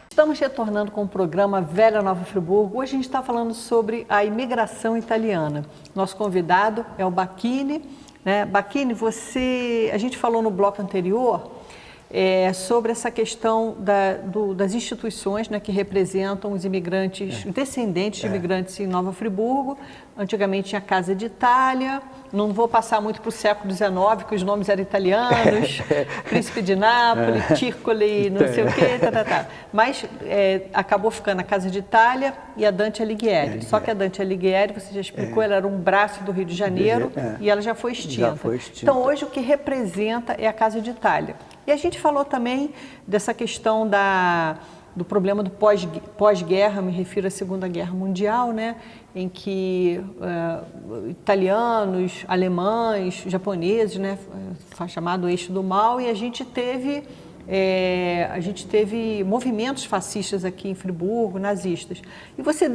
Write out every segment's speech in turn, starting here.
Estamos retornando com o programa Velha Nova Friburgo. Hoje a gente está falando sobre a imigração italiana. Nosso convidado é o Bacchini. Bacchini, a gente falou no bloco anterior sobre essa questão das instituições, né, que representam os imigrantes, descendentes de imigrantes em Nova Friburgo. Antigamente tinha a Casa de Itália, não vou passar muito para o século XIX, que os nomes eram italianos, Príncipe de Nápoles, Ticoli, não sei o quê, Mas acabou ficando a Casa de Itália e a Dante Alighieri. Só que a Dante Alighieri, você já explicou, ela era um braço do Rio de Janeiro e ela já foi extinta. Então hoje o que representa é a Casa de Itália. E a gente falou também dessa questão do problema do pós-guerra, me refiro à Segunda Guerra Mundial, né, em que italianos, alemães, japoneses, né, foi chamado Eixo do Mal, e a gente teve movimentos fascistas aqui em Friburgo, nazistas. E você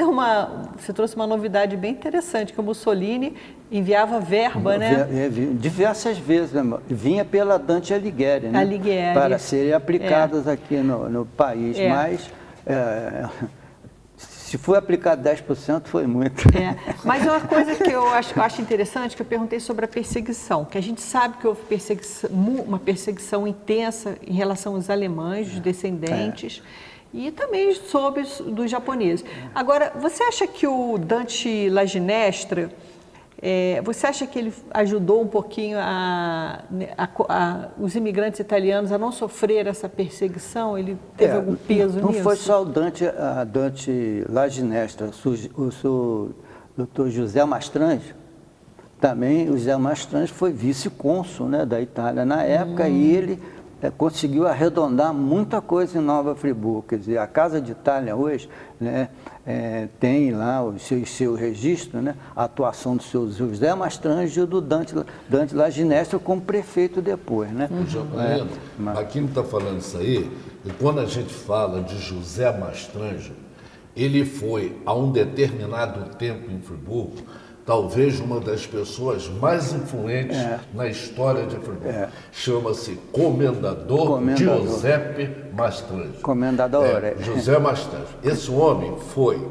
trouxe uma novidade bem interessante, que o Mussolini enviava verba, né? Diversas vezes, né? Vinha pela Dante Alighieri, né? Alighieri. Para serem aplicadas aqui no país, mas se foi aplicado 10%, foi muito. Mas uma coisa que eu acho interessante, que eu perguntei sobre a perseguição, que a gente sabe que houve uma perseguição intensa em relação aos alemães, os descendentes, e também sobre dos japoneses. Agora, você acha que o Dante Laginestra, você acha que ele ajudou um pouquinho os imigrantes italianos a não sofrer essa perseguição? Ele teve algum peso nisso? Não foi só a Dante Laginestra, o doutor José Mastrange, também o José Mastrange foi vice-cônsul, né, da Itália na época, e ele conseguiu arredondar muita coisa em Nova Friburgo. Quer dizer, a Casa de Itália hoje, né, tem lá o seu registro, né, a atuação do seu José Mastrange e do Dante Laginestra como prefeito depois. Né? Aqui não está falando isso aí, e quando a gente fala de José Mastrange, ele foi, a um determinado tempo em Friburgo, talvez uma das pessoas mais influentes na história de Friburgo. Chama-se Comendador Giuseppe Mastrange. Comendador. José Mastrange. Esse homem foi,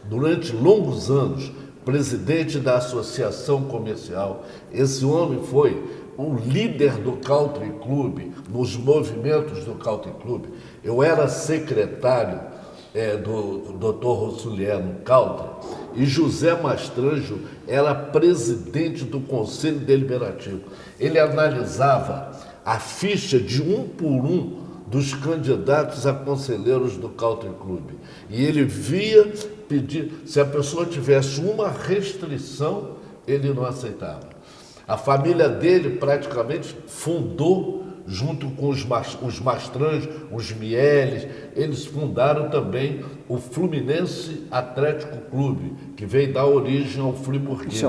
durante longos anos, presidente da Associação Comercial. Esse homem foi o líder do Country Club, nos movimentos do Country Club. Eu era secretário do Dr. Rossulier no Country, e José Mastrange era presidente do Conselho Deliberativo. Ele analisava a ficha de um por um dos candidatos a conselheiros do Country Club. E ele via pedir, se a pessoa tivesse uma restrição, ele não aceitava. A família dele praticamente fundou, junto com os Mastrange, os Mieles, eles fundaram também o Fluminense Atlético Clube, que veio dar origem ao friburguês.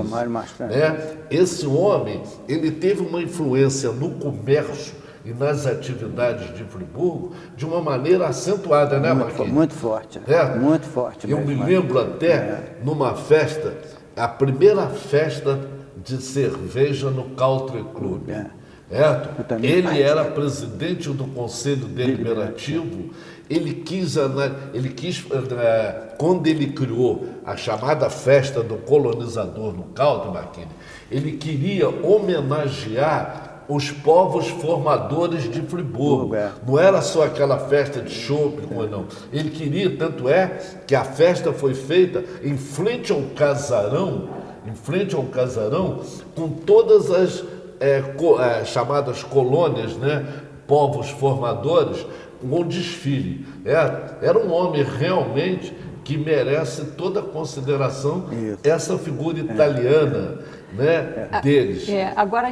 Esse homem, ele teve uma influência no comércio e nas atividades de Friburgo de uma maneira acentuada, né, Marquinhos? Muito forte, muito forte. Eu me lembro até, numa festa, a primeira festa de cerveja no Country Club. Ele era presidente do Conselho Deliberativo. Ele quis, quando ele criou a chamada festa do colonizador no Country, Marquinhos, ele queria homenagear os povos formadores de Friburgo. Não era só aquela festa de chopp, não. Ele queria, tanto é que a festa foi feita em frente ao casarão, com todas as chamadas colônias, né, povos formadores, com o desfile. Era um homem realmente que merece toda a consideração, essa figura italiana, né, deles. Agora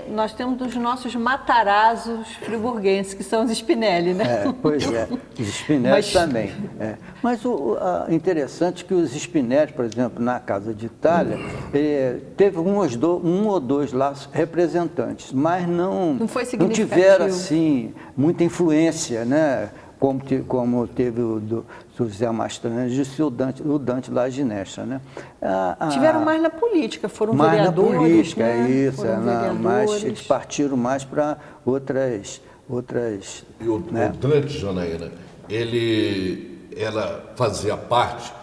nós temos os nossos matarazos friburguenses, que são os Spinelli, né? Pois é, os Spinelli também. Mas o interessante é que os Spinelli, por exemplo, na Casa de Itália, teve um ou dois lá representantes, mas não tiveram assim muita influência, né? como teve o José Mastrange e o Dante Laginestra, né? Tiveram mais na política, foram mais vereadores, na política, né? isso, Foram mas eles partiram mais para outras... E o Dante, Janaína, ela fazia parte...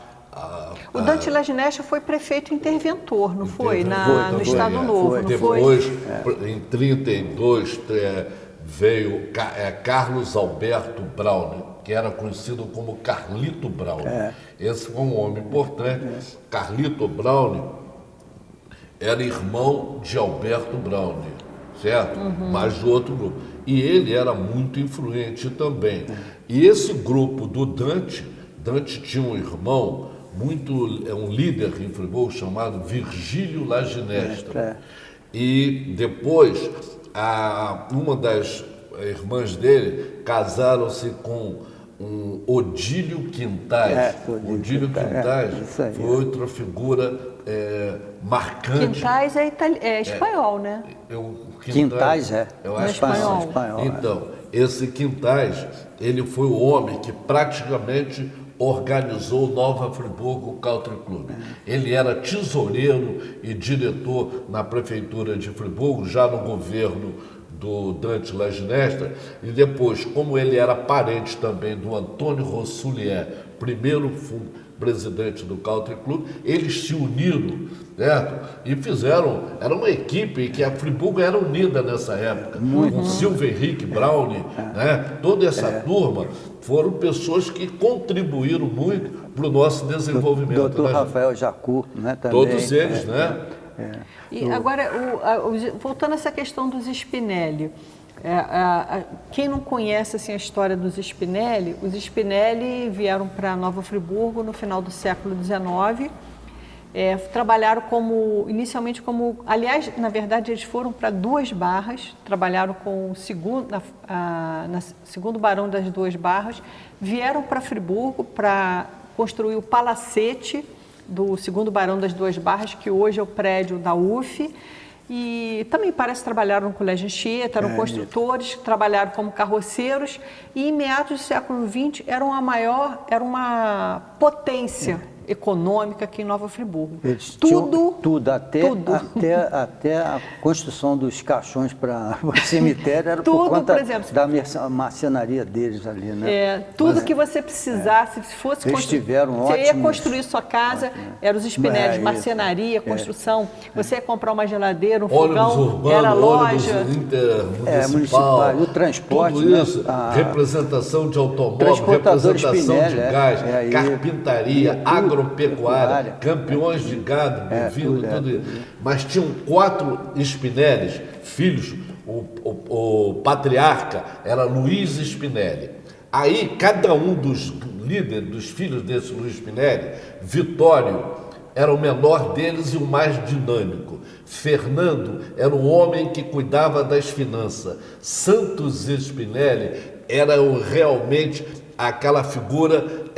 O Dante Laginestra foi prefeito interventor, não foi? No Foi, Estado Novo, não Depois, foi? em 32, veio Carlos Alberto Browne, que era conhecido como Carlito Browne. Esse foi um homem importante. Carlito Browne era irmão de Alberto Browne, certo? Mas do outro grupo. E ele era muito influente também. E esse grupo do Dante tinha um irmão um líder em Friburgo chamado Virgílio Laginestra. E depois, uma das irmãs dele casaram-se com um Odílio Quintais. Odílio Quintais foi outra figura marcante. Quintais é espanhol, né? Quintais eu acho espanhol. Então, esse Quintais, ele foi o homem que praticamente organizou Nova Friburgo Country Club. Ele era tesoureiro e diretor na prefeitura de Friburgo, já no governo do Dante Laginestra, e depois, como ele era parente também do Antônio Rossulier, primeiro presidente do Country Club, eles se uniram, certo? E era uma equipe que a Friburgo era unida nessa época, com Silvio Henrique Browne, né? Toda essa turma foram pessoas que contribuíram muito para o nosso desenvolvimento. Doutor Rafael Jacu, né? Também. Todos eles, né? E agora, voltando a essa questão dos Spinelli, quem não conhece assim, a história dos Spinelli, os Spinelli vieram para Nova Friburgo no final do século XIX, trabalharam inicialmente aliás, na verdade, eles foram para Duas Barras, trabalharam com o segundo barão das Duas Barras, vieram para Friburgo para construir o palacete do segundo barão das Duas Barras, que hoje é o prédio da UF, e também parece que trabalharam no Colégio Anchieta, eram construtores, trabalharam como carroceiros, e em meados do século XX era uma potência econômica aqui em Nova Friburgo. Eles tudo, até a construção dos caixões para o cemitério era por conta da marcenaria deles ali, né? Tudo que você precisasse, se fosse você ia construir sua casa, eram os Spinelli, marcenaria, construção, você ia comprar uma geladeira, um fogão, era loja. Municipal, o transporte, tudo isso, representação de automóvel, representação de gás, carpintaria, agropecuária, campeões de gado, bovino, tudo isso. Mas tinham 4 Spinelli, filhos. O patriarca era Luiz Spinelli. Aí, cada um dos líderes, dos filhos desse Luiz Spinelli, Vitório era o menor deles e o mais dinâmico. Fernando era o homem que cuidava das finanças. Santos Spinelli era realmente aquela figura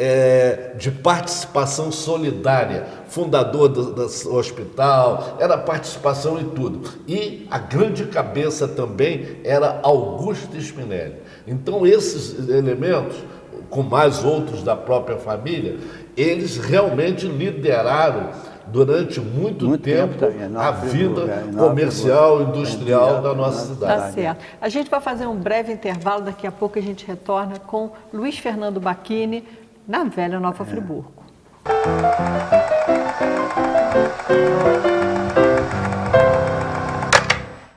de participação solidária, fundador do hospital, era participação em tudo. E a grande cabeça também era Augusto Spinelli. Então, esses elementos, com mais outros da própria família, eles realmente lideraram durante muito tempo a vida comercial, industrial da nossa cidade. Tá certo. A gente vai fazer um breve intervalo, daqui a pouco a gente retorna com Luiz Fernando Bacchini, na Velha Nova Friburgo.